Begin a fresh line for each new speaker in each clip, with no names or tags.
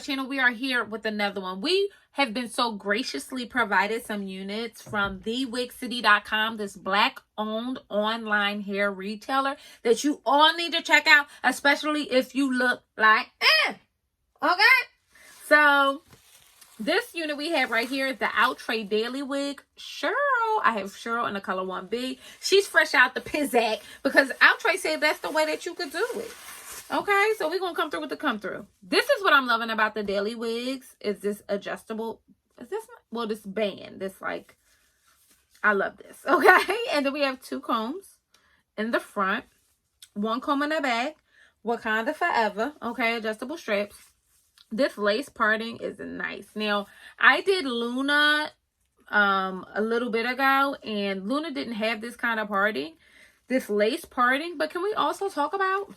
channel. We are here with another one. We have been so graciously provided some units from thewigcity.com, this black owned online hair retailer that you all need to check out, especially if you look like okay. So this unit we have right here is the Outre Daily Wig. Cheryl, I have Cheryl in the color 1B. She's fresh out the Pizzak because Outre said that's the way that you could do it. Okay, so we're going to come through with the come through. This is what I'm loving about the Daily Wigs. Is this adjustable? Is this, well, this band. This like, I love this. Okay, and then we have 2 combs in the front. 1 comb in the back. Wakanda Forever. Okay, adjustable straps. This lace parting is nice. Now, I did Luna a little bit ago, and Luna didn't have this kind of parting. This lace parting, but can we also talk about,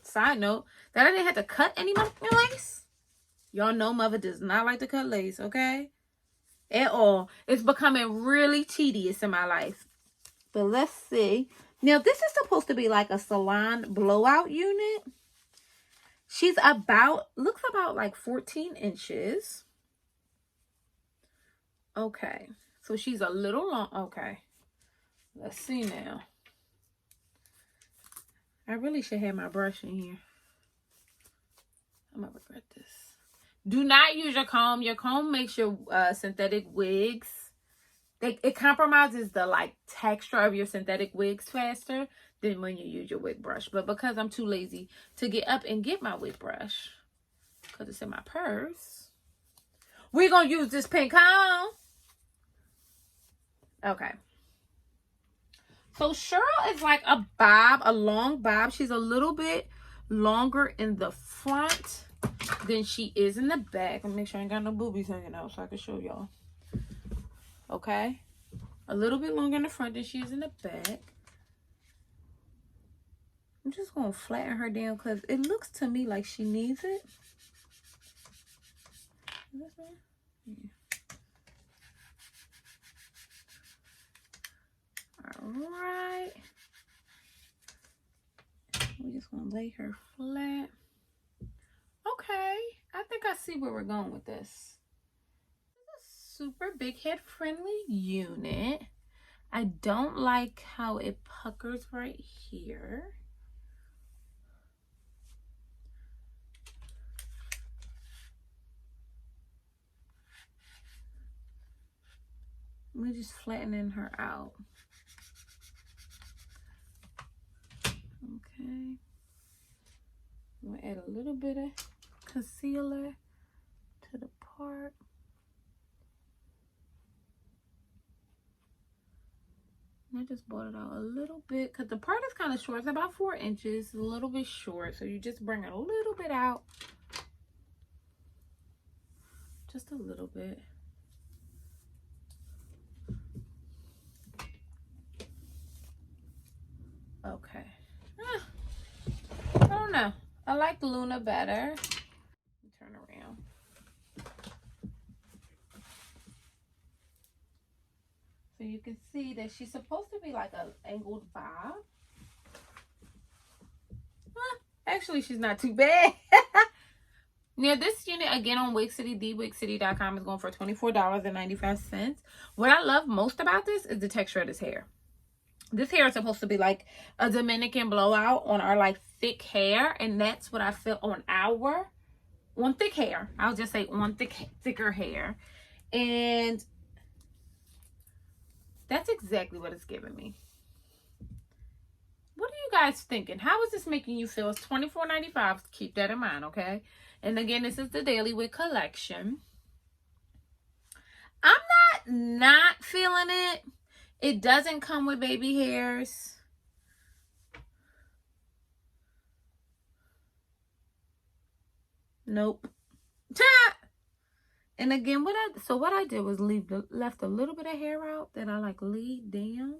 side note, that I didn't have to cut any lace? Y'all know mother does not like to cut lace, okay? At all. It's becoming really tedious in my life. But let's see. Now, this is supposed to be like a salon blowout unit. She's about, looks about like 14 inches. Okay. So she's a little long. Okay. Let's see now. I really should have my brush in here. I'm going to regret this. Do not use your comb. Your comb makes your synthetic wigs. It compromises the like texture of your synthetic wigs faster than when you use your wig brush. But because I'm too lazy to get up and get my wig brush, because it's in my purse, we're going to use this pink comb. Okay. So Cheryl is like a bob, a long bob. She's a little bit longer in the front than she is in the back. Let me make sure I ain't got no boobies hanging out so I can show y'all. Okay. A little bit longer in the front than she is in the back. I'm just going to flatten her down because it looks to me like she needs it. Is that right? Yeah. Alright. We're just going to lay her flat. Okay. I think I see where we're going with this. This is a super big head friendly unit. I don't like how it puckers right here. We're just flattening her out. Okay. I'm going to add a little bit of concealer to the part. I just brought it out a little bit because the part is kind of short. It's about 4 inches, a little bit short. So you just bring it a little bit out. Just a little bit. Okay. I don't know. I like Luna better. Turn around. So you can see that she's supposed to be like an angled bob. Actually, she's not too bad. Now, this unit, again, on Wig City, thewigcity.com, is going for $24.95. What I love most about this is the texture of this hair. This hair is supposed to be like a Dominican blowout on our like thick hair. And that's what I feel on thick hair. I'll just say on thicker hair. And that's exactly what it's giving me. What are you guys thinking? How is this making you feel? It's $24.95. Keep that in mind, okay? And again, this is the Daily Wig collection. I'm not feeling it. It doesn't come with baby hairs. Nope. And again, what I did was left a little bit of hair out that I like laid down.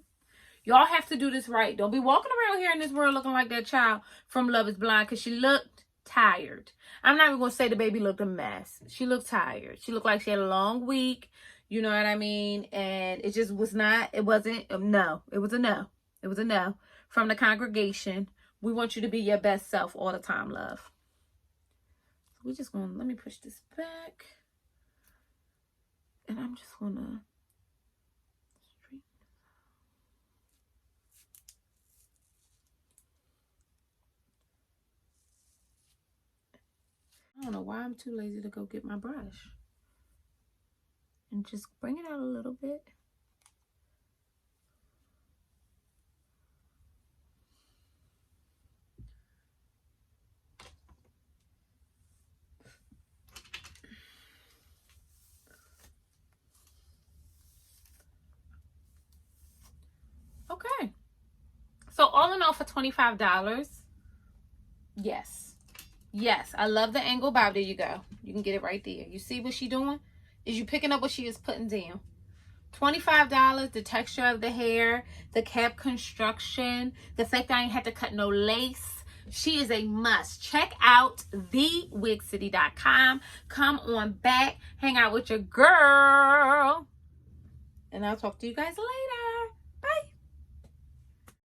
Y'all have to do this right. Don't be walking around here in this world looking like that child from Love is Blind because she looked tired. I'm not even going to say the baby looked a mess. She looked tired. She looked like she had a long week. You know what I mean? And it just was not, it wasn't, no. It was a no. It was a no. From the congregation, we want you to be your best self all the time, love. we're just gonna, let me push this back. And I'm just gonna straighten. I don't know why I'm too lazy to go get my brush. And just bring it out a little bit. Okay. So all in all, for $25, yes. Yes, I love the angle bob. There you go. You can get it right there. You see what she doing? Is you picking up what she is putting down? $25, the texture of the hair, the cap construction, the fact that I ain't had to cut no lace. She is a must. Check out thewigcity.com. Come on back, hang out with your girl, and I'll talk to you guys later.